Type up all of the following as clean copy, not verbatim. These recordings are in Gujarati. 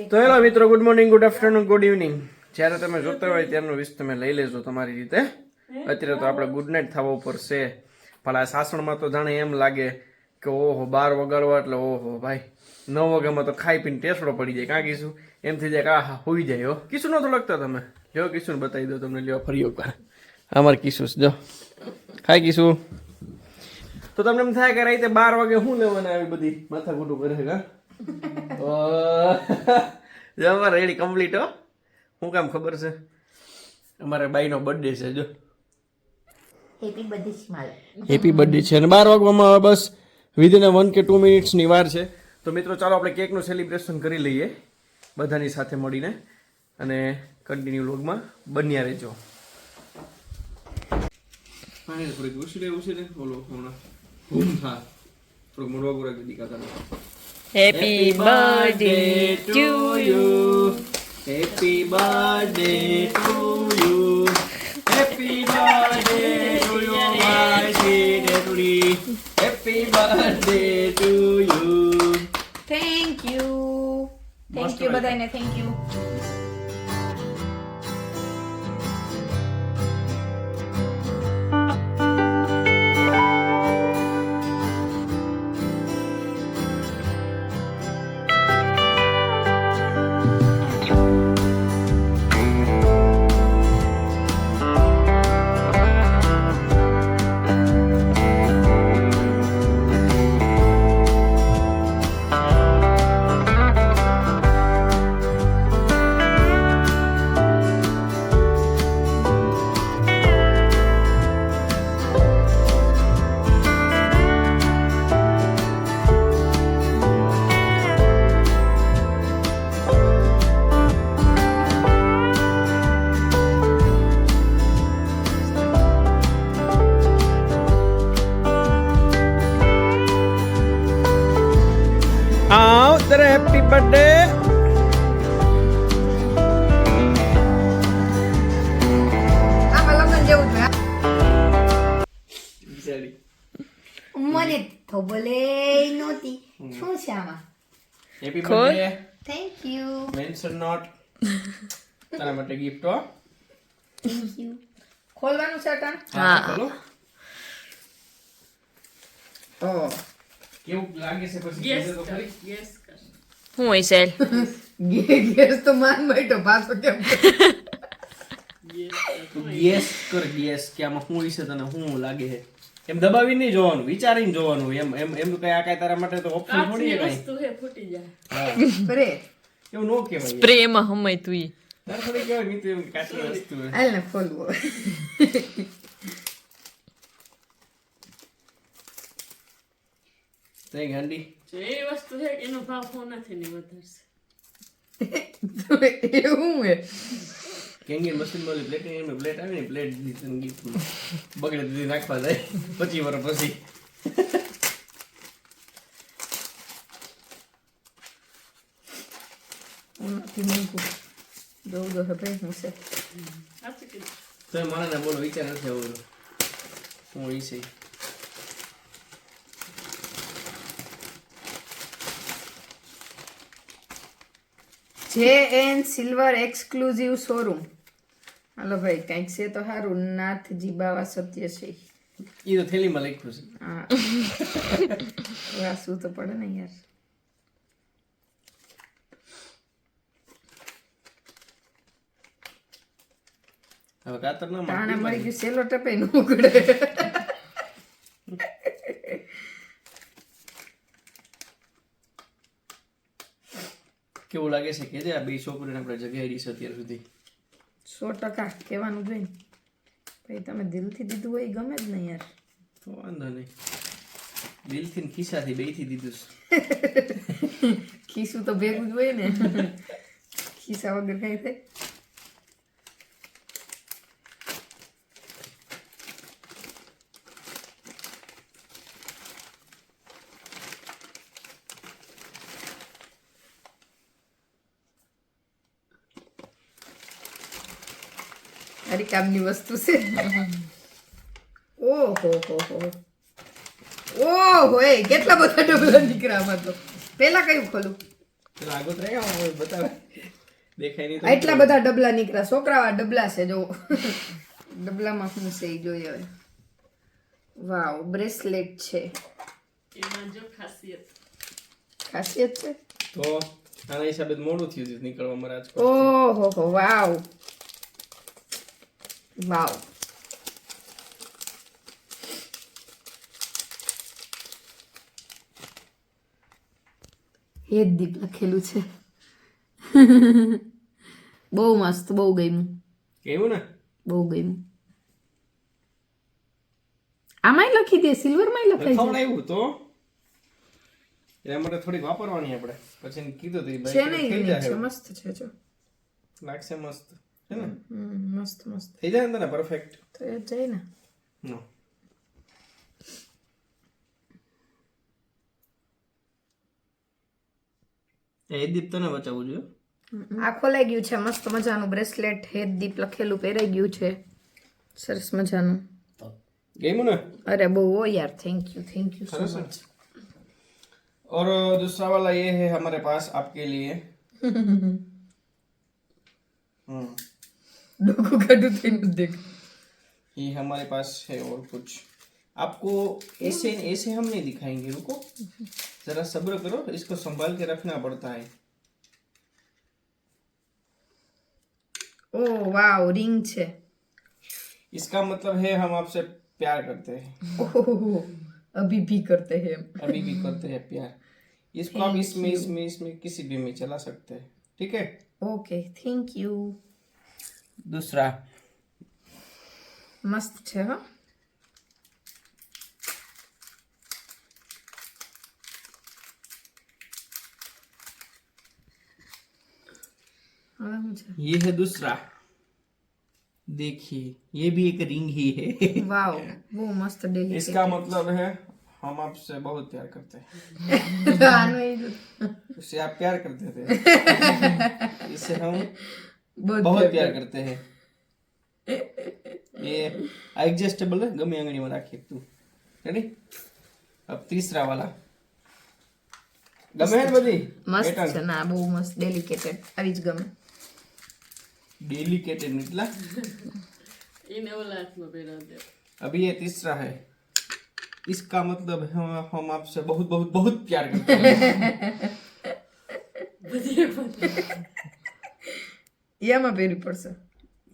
તો હેલો મિત્રો, good morning, good afternoon, good evening. જ્યારે તમે જોતા હોય ત્યારનું વિશ તમે લઈ લેજો તમારી રીતે. અત્યારે તો આપણે ગુડ નાઇટ થવા ઉપર છે, પણ આ સાસણમાં તો જાણે એમ લાગે કે ઓહો 12 વગાડવા એટલે ઓહો ભાઈ 9 વાગ્યામાં તો ખાઈ પીને ટેસડો પડી જાય. કાં કીશું એમ થઈ જાય કે આહા હોઈ જાય. હો કીશું નતો લગતા તમે જો કીશું બતાવી દો તમને. લ્યો ફરી એકવાર અમારે કીશું જો ખાઈ કીશું તો તમને એમ થાય કે રાતે 12 વાગે શું લેવાના આવી બધી માથા ખોટું કરે છે. અમારે રેડી કમ્પ્લીટ. હો શું કામ ખબર છે, અમારે બાઈનો બર્થડે છે. જો હેપી બર્થડે છે અને 12 વાગવામાં આવે બસ વિધિન 1 કે 2 મિનિટ્સની વાર છે. તો મિત્રો ચાલો આપણે કેકનું સેલિબ્રેશન કરી લઈએ બધાની સાથે મળીને અને કન્ટિન્યુ વ્લોગમાં બન્યા રહેજો. થોડીક ઉછીને બોલો હમણાં ઘૂમ થા થોડુંક મોડવા પૂરા કરી દીધા. Happy birthday to you. Happy birthday to you. Happy birthday to you, my sweet Etuli. Happy birthday to you. Thank you. Thank you બધાને, thank you. Happy birthday. મને તો બોલે નહોતી. શું છે આમાં? Happy birthday. Thank you. Mention not. તારા માટે gift. હો થેન્ક યુ. ખોલવાનું છે કામ? હા ખોલો. ઓ કેવું લાગે છે પછી કહેજો તો ખરી. Yes કર. હું હોય સેલ ગેસ તો માન બેઠો પાછો કેમ? ગેસ કર ગેસ કે આમાં શું વિશે તને શું લાગે છે. એમ દબાવી નહીં જોવાનું, વિચારીને જોવાનું. એમ એમ એમ કઈ આ કઈ તારા માટે તો ઓપ્શન થોડી છે કઈ. વસ્તુ હે ફૂટી જાય. સ્પ્રે એવું નો કહેવાય. સ્પ્રે માં હમય તું તાર થોડી કહેવાય નહીં તો એમ કાચી વસ્તુ છે. હાલ ને ખોલવો. તઈ ગાંડી જે વસ્તુ છે એનો ભાવ હોનાથી નહીં વધારશે. એવું હે કેંગી મશીન માં પ્લેટ એમ પ્લેટ આવી ને પ્લેટ દીધી ગિફ્ટ બગડે દીધી નાખવા જાય 25 વર્ષ પછી. ઉનાથી મૂકું દો હવે હું છે. સાચું કીધું. તો મને બોલો વિચાર નથી આવો હું ઈ છે. JN silver exclusive showroom. હાલો ભાઈ કંઈક છે તો સારું. નાથજી બાવા સત્ય છે. ઈ તો થેલીમાં લખ્યું છે. હા વાસું તો પડે ને યાર. હવે કાતર ના તાણે મરી ગયું સેલો ટપે ન ઉગડે. કેવું લાગે છે કે આ બે છોકરીને આપણે જગાડી છે અત્યાર સુધી. 100% કહેવાનું જોઈએ ને ભાઈ. તમે દિલથી દીધું હોય એ ગમે જ નહીં યાર. તો વાંધો નહીં, દિલથી ને ખિસ્સાથી બેયથી દીધું છે. ખીસું તો ભેગું જ હોય ને. ખિસ્સા વગર કઈ થાય? મારી કામની વસ્તુ છે. ઓહો હો હો ઓહો એ કેટલા બધા ડબલા નીકળ્યા આમાં તો. પહેલા કયું ખોલું? પેલા આગળ રહે હું બતાવે દેખાય નહીં તો એટલા બધા ડબલા નીકળ્યા છોકરાવા ડબલા છે જો ડબલામાં શું છે એ જોઈએ હવે વાવ બ્રેસલેટ છે ખાસિયત છે તો આના હિસાબે જ મોડું થયું છે નીકળવા મારા આજ ઓહો હો વાવ વાવ હેત દીપ લખેલું છે બહુ મસ્ત બહુ ગમ્યું કેવું ને બહુ ગમ્યું આમાંય લખી દે સિલ્વરમાં લખાય છે ખવડાવ્યું તો એના માટે થોડીક વાપરવાની આપણે પછી એને કીધું તો છે ને unique છે મસ્ત છે જો લાગશે મસ્ત છે ને મસ્ત મસ્ત થઈ જાય ને તને પરફેક્ટ તો એ જાય ને નો એ દીપ તને બચાવવું જોઈએ આ ખોલાઈ ગયું છે મસ્ત મજાનું બ્રેસલેટ હેત દીપ લખેલું પહેરાઈ ગયું છે સરસ મજાનું ગમ્યું ને अरे वो यार थैंक यू सो सरस है। मच और दूसरा वाला ये है हमारे पास आपके लिए डोको काटू थे देख ये हमारे पास है और कुछ आपको ऐसे ऐसे हम नहीं दिखाएंगे रुको जरा सब्र करो इसको संभाल के रखना पड़ता है ओ वाओ रिंग छे इसका मतलब है हम आपसे प्यार करते हैं ओह अभी भी करते हैं हम अभी भी करते हैं प्यार इसको आप इसमें किसी भी में चला सकते हैं ठीक है ओके थैंक यू दूसरा मस्त छे हाँ ये है दूसरा देखिए ये भी एक रिंग ही है वाओ वो मस्त डेली इसका मतलब है हम आपसे बहुत प्यार करते हैं उससे आप प्यार करते थे इससे हम बहुत प्यार करते हैं ये एडजस्टेबल है गमे आंगड़ी में राखिए तू रेडी अब तीसरा वाला गमे है बदी मस्त છે ના બહુ મસ્ત ડેલિકેટેડ આવી જ ગમે डेलिकेटेड निकला अभी ये तीसरा है इसका मतलब है हम आपसे बहुत बहुत बहुत प्यार करते हैं એમાં પહેરવી પડશે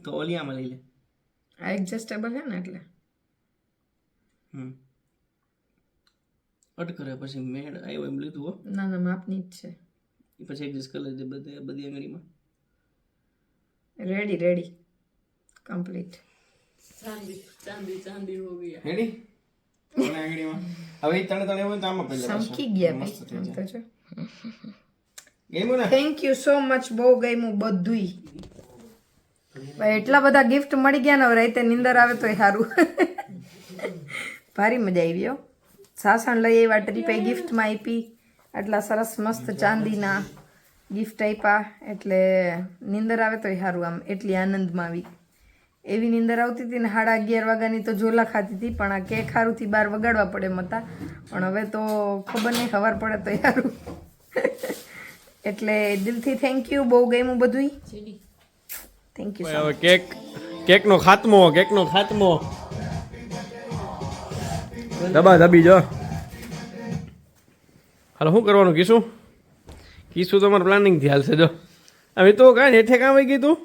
तो ओलिया में ले ले આ એડજસ્ટેબલ છે ને એટલે અટ કરે પછી મેળ આવ્યો એમ લીધું હો ના ના માપની જ છે એ પછી એડજસ્ટ કરી લેજે બધી આંગળીમાં રેડી રેડી કમ્પ્લીટ રેડી ઓલા આંગળીમાં હવે ઈ તણે હોય તો આમાં પહેલા સમકી ગયા મસ્ત થઈ ભાઈ જાય તો જો ગમ્યું ને થેન્ક યુ સો મચ બહુ ગમ્યું બધુંય ભાઈ એટલા બધા ગિફ્ટ મળી ગયા ને હવે રાતે નીંદર આવે તોય સારું ભારી મજા આવી હો સાસણ લઈ આવ્યા ટ્રીપે ગિફ્ટમાં આપી આટલા સરસ મસ્ત ચાંદીના ગિફ્ટ આપ્યા એટલે નીંદર આવે તોય સારું આમ એટલી આનંદમાં આવી એવી નીંદર આવતી હતી ને 11:30 વાગ્યાની તો ઝોલા ખાતી હતી પણ આ કેક સારુંથી 12 વગાડવા પડે એમ હતા પણ હવે તો ખબર નહીં ખબર પડે તો સારું એટલે દિલથી થેન્ક યુ બહુ ગમ્યું બધુંય થેન્ક યુ હવે કેકનો ખાતમો દબા દબી જો હાલો શું કરવાનું કીશું તમારે પ્લાનિંગ થી હાલશે જો હવે તો કાંઈ હેઠે કામ આવી ગઈ તું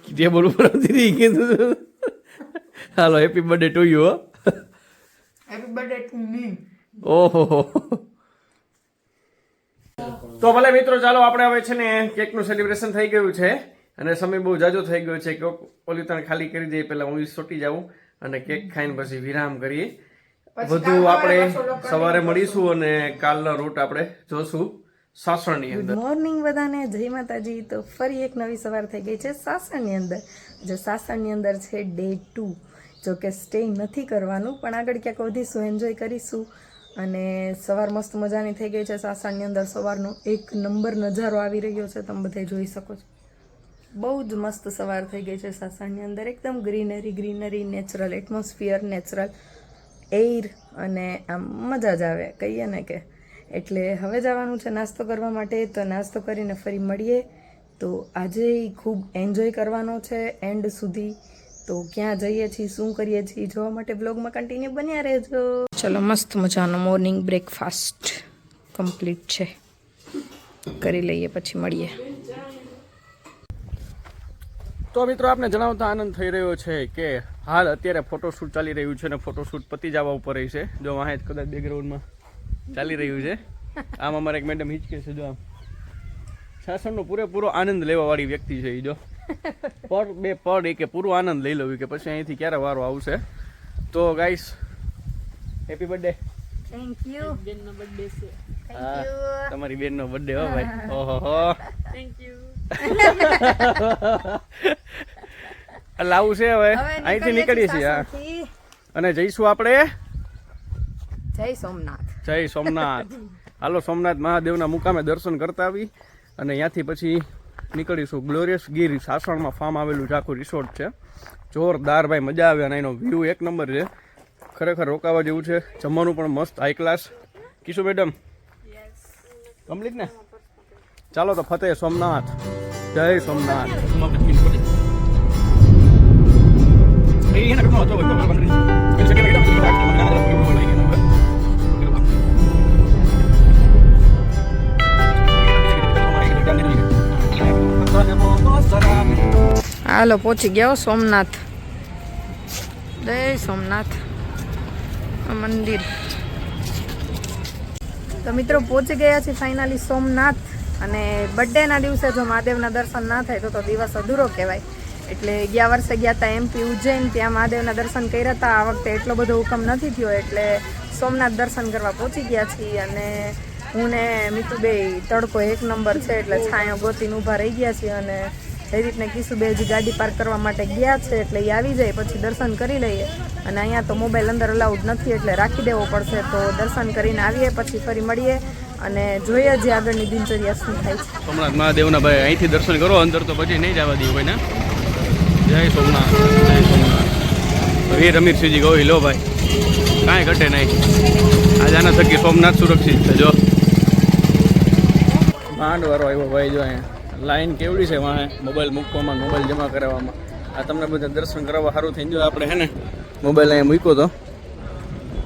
ટેબલ ઉપર આવતી કીધું હાલો happy birthday to you happy birthday to me ઓહો તો ભલે મિત્રો ચાલો આપણે હવે છે ને કેકનું સેલિબ્રેશન થઈ ગયું છે અને સમય બહુ જાજો થઈ ગયો છે કેક ઓલી તને ખાલી કરી દઈએ પહેલા હું સોટી જાઉં અને કેક ખાઈને પછી વિરામ કરીએ વધુ આપણે સવારે મળીશું અને કાલનો રૂટ આપણે જોશું સાસણની અંદર મોર્નિંગ બધાને જય માતાજી તો ફરી એક નવી સવાર થઈ ગઈ છે સાસણની અંદર જો સાસણની અંદર છે ડે 2 જો કે સ્ટે નથી કરવાનું પણ આગળ ક્યાંક વધીશું એન્જોય કરીશું અને સવાર મસ્ત મજાની થઈ ગઈ છે સાસણની અંદર સવારનો એક નંબર નજારો આવી રહ્યો છે તમે બધા જોઈ શકો છો બહુ જ મસ્ત સવાર થઈ ગઈ છે સાસણની અંદર એકદમ greenery natural atmosphere natural air અને આમ મજા જ આવે કહીએ ને કે. એટલે હવે જવાનું છે નાસ્તો કરવા માટે, તો નાસ્તો કરીને ફરી મળીએ. તો આજે ખૂબ એન્જોય કરવાનો છે એન્ડ સુધી. તો ક્યાં જઈએ છીએ, શું કરીએ છીએ, જોવા માટે બ્લોગમાં કન્ટિન્યુ બન્યા રહેજો. ચલો, મસ્ત મજાનો મોર્નિંગ બ્રેકફાસ્ટ કમ્પ્લીટ છે, કરી લઈએ પછી મળીએ. તો મિત્રો આપને જણાવતા આનંદ થઈ રહ્યો છે કે હાલ અત્યારે ફોટોશૂટ ચાલી રહ્યું છે અને ફોટોશૂટ પતી જવા ઉપર રહી છે. જો વાહે કદાચ બેકગ્રાઉન્ડમાં ચાલી રહ્યું છે. આમ અમારે એક મેડમ હિચકે છે. જો આમ શાસનનો પૂરેપૂરો આનંદ લેવા વાળી વ્યક્તિ છે એ. જો પડ એ કે પૂરો આનંદ લઈ લઉં કે પછી અહીંથી ક્યારે વારો આવશે. તો guys, happy birthday. Thank you. બેનનો બર્થડે છે. હા, તમારી બેનનો બર્થડે હો ભાઈ. ઓહો, થેન્ક યુ. લાવું છે હવે અહીંથી નીકળીએ છીએ. હા, અને જઈશું આપણે જય સોમનાથ. જય સોમનાથ. હાલો સોમનાથ મહાદેવના મુકામે દર્શન કરતા આવી અને ત્યાંથી પછી નીકળીશું ગ્લોરિયસ ગીર. સાસણમાં ફાર્મ આવેલું છે, આખું રિસોર્ટ છે, જોરદાર ભાઈ, મજા આવે અને એનો વ્યૂ એક નંબર છે, ખરેખર રોકાવા જેવું છે. જમવાનું પણ મસ્ત high class. Kishu madam complete ને? ચાલો તો ફતેહ સોમનાથ. જય સોમનાથ. હાલો, પહોંચી ગયા સોમનાથ. જય સોમનાથ મંદિર. તો મિત્રો પહોંચી ગયા છે ફાઇનલી સોમનાથ. અને બર્થડેના દિવસે જો મહાદેવના દર્શન ના થાય તો દિવસ અધૂરો કહેવાય. એટલે ગયા વર્ષે ગયા હતા MP ઉજ્જૈન, ત્યાં મહાદેવના દર્શન કર્યા હતા. આ વખતે એટલો બધો હુકમ નથી થયો એટલે સોમનાથ દર્શન કરવા પહોંચી ગયા છીએ. અને હું ને મીતુબે તડકો એક નંબર છે એટલે છાંયો ગોતીને ઊભા રહી ગયા છીએ. અને એ રીતને કિશુબે હજી ગાડી પાર્ક કરવા માટે ગયા છે એટલે એ આવી જાય પછી દર્શન કરી લઈએ. અને અહીંયા તો મોબાઈલ અંદર અલાઉડ નથી એટલે રાખી દેવો પડશે. તો દર્શન કરીને આવીએ પછી ફરી મળીએ અને જોઈએ જે આગળની દિનચર્યા શું થાય છે. સોમનાથ મહાદેવના ભાઈ અહીંથી દર્શન કરો, અંદર તો પછી નહીં જવા દઈએ કોઈને. જય સોમનાથ. જય સોમનાથ. વીર અમીરસિંહજી ગોહિલ લો ભાઈ, કાંઈ ઘટે નહીં. આજે આના થકી સોમનાથ સુરક્ષિત છે. જો માંડવારો આવ્યો ભાઈ. જો અહીંયા લાઈન કેવડી છે વાંહે મોબાઈલ મૂકવામાં, મોબાઈલ જમા કરાવવામાં. આ તમને બધા દર્શન કરાવવા સારું થઈને જો આપણે હે ને મોબાઈલ અહીંયા મૂક્યો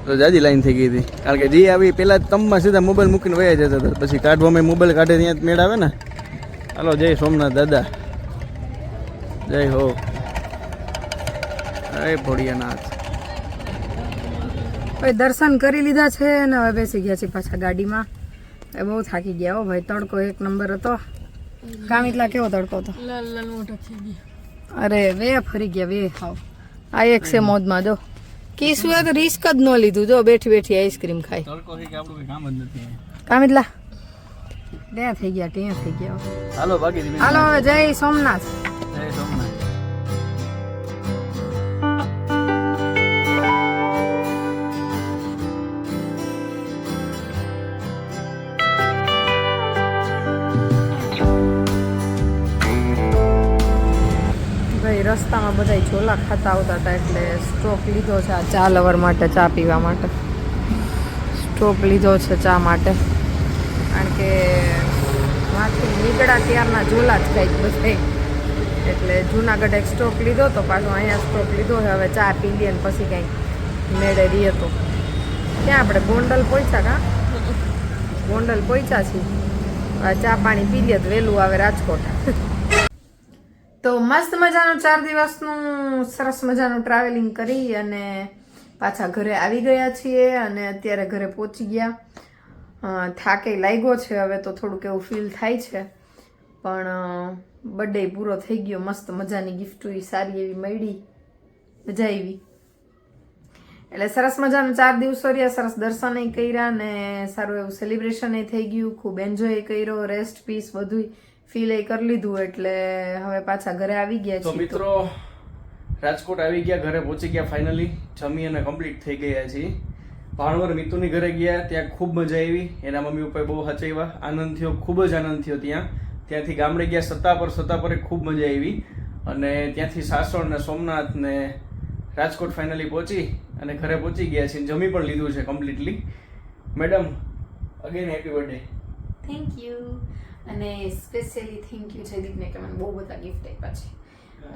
તો જાજી લાઈન થઈ ગઈ હતી. કારણ કે જે આવી પહેલાં જ તમમાં સીધા મોબાઈલ મૂકીને વયા જતા હતા, પછી કાઢવામાં મોબાઈલ કાઢે ત્યાં જ મેળ આવે ને. હાલો, જય સોમનાથ દાદા. જય હો. જય ભોળિયાનાથ. હવે દર્શન કરી લીધા છે અને હવે બેસી ગયા છે પાછા ગાડીમાં. એ બહુ થાકી ગયા હો ભાઈ, તડકો એક નંબર હતો. કામિતલા કેવો તડકો હતો? લાલ લાલ મોટો થઈ ગયો. અરે વે ફરી ગયા વે. હાવ આ એક છે મોજમાં. જો કિશુએ તો રિસ્ક જ ન લીધું. જો બેઠી બેઠી આઈસ્ક્રીમ ખાઈ. તડકો છે કે આપણું કંઈ કામ જ નથી. કામિતલા ત્યાં થઈ ગયા, ત્યાં થઈ ગયા. હાલો બાકી હાલો હવે જય સોમનાથ. જય સોમનાથ. રસ્તામાં બધા ઝોલા ખાતા આવતા હતા એટલે સ્ટોપ લીધો છે આ ચા લવર માટે, ચા પીવા માટે સ્ટોપ લીધો છે ચા માટે. કારણ કે માંથી નીકળ્યા ત્યારના ઝોલા જ કંઈક બધા, એટલે જુનાગઢ એક સ્ટોપ લીધો તો પાછો અહીંયા સ્ટોપ લીધો છે. હવે ચા પી લઈએ ને પછી કંઈક મેળે રહીએ. તો ક્યાં આપણે ગોંડલ પહોંચ્યા? કાં ગોંડલ પહોંચ્યા છીએ. ચા પાણી પી લઈએ તો વહેલું આવે રાજકોટ. તો મસ્ત મજાનું 4 દિવસનું સરસ મજાનું ટ્રાવેલિંગ કરી અને પાછા ઘરે આવી ગયા છીએ. અને અત્યારે ઘરે પહોંચી ગયા. થાકે લાગ્યો છે હવે તો થોડુંક એવું ફીલ થાય છે. પણ બર્થડે પૂરો થઈ ગયો. મસ્ત મજાની ગિફ્ટ સારી એવી મળી, મજા આવી. એટલે સરસ મજાનું 4 દિવસો રહ્યા, સરસ દર્શનય કર્યા ને સારું એવું સેલિબ્રેશન થઈ ગયું. ખૂબ એન્જોય કર્યો, રેસ્ટ પીસ બધું ફીલ કરી લીધું. એટલે હવે પાછા ઘરે આવી ગયા તો છીએ. મિત્રો રાજકોટ આવી ગયા, ઘરે પહોંચી ગયા ફાઇનલી. જમી અને કમ્પ્લીટ થઈ ગયા છીએ. ભાણવર મિતુની ઘરે ગયા, ત્યાં ખૂબ મજા આવી. એના મમ્મી પપ્પાએ બહુ હચાવ્યા, આનંદ થયો, ખૂબ જ આનંદ થયો. ત્યાંથી ગામડે ગયા સત્તાપર ખૂબ મજા આવી. અને ત્યાંથી સાસણ ને સોમનાથ ને રાજકોટ ફાઇનલી પહોંચી અને ઘરે પહોંચી ગયા છે, જમી પણ લીધું છે completely. Madam again happy birthday. Thank you. અને સ્પેશિયલી થેન્ક યુ જયદીપને કે મને બહુ બધા ગિફ્ટ આપ્યા છે,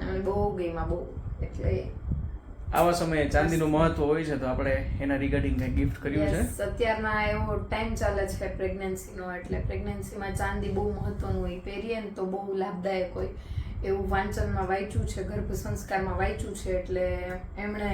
મને બહુ ગમ્યા બહુ. એટલે આવા સમયે ચાંદીનું મહત્વ હોય છે, તો આપણે એના રિગાર્ડિંગ કંઈક ગિફ્ટ કર્યું છે. Yes, અત્યારના એવો ટાઈમ ચાલે છે પ્રેગ્નન્સીનો, એટલે પ્રેગ્નન્સીમાં ચાંદી બહુ મહત્વનું હોય, પહેરીએ ને તો બહુ લાભદાયક હોય એવું વાંચનમાં વાંચ્યું છે, ગર્ભ સંસ્કારમાં વાંચ્યું છે. એટલે એમણે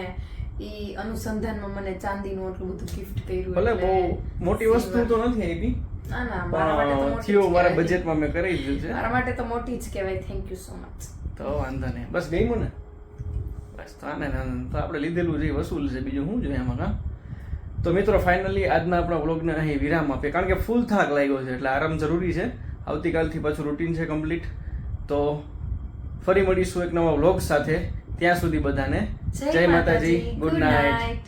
ઈ અનુસંધાનમાં મને ચાંદીનું આટલું બધું ગિફ્ટ કર્યું. ભલે એટલે બહુ મોટી વસ્તુ તો નથી આપી, ના ના, મારા માટે તો મોટી થયો જ મારા કહેવાય. બજેટમાં મેં કરી દીધું છે, મારા માટે તો મોટી જ કહેવાય. Thank you so much. તો વાંધો નહીં. બસ ગમ્યું ને? બસ તો આને તો આપણે લીધેલું છે એ વસૂલ છે, બીજું શું જોઈએ આમાં. કાં તો મિત્રો ફાઇનલી આજના આપણા વ્લોગને અહીં વિરામ આપીએ, કારણ કે ફૂલ થાક લાગ્યો છે એટલે આરામ જરૂરી છે. આવતીકાલથી પાછું રૂટીન છે કમ્પ્લીટ. તો ફરી મળીશું એક નવા વ્લોગ સાથે. ત્યાં સુધી બધાને જય માતાજી, ગુડ નાઇટ.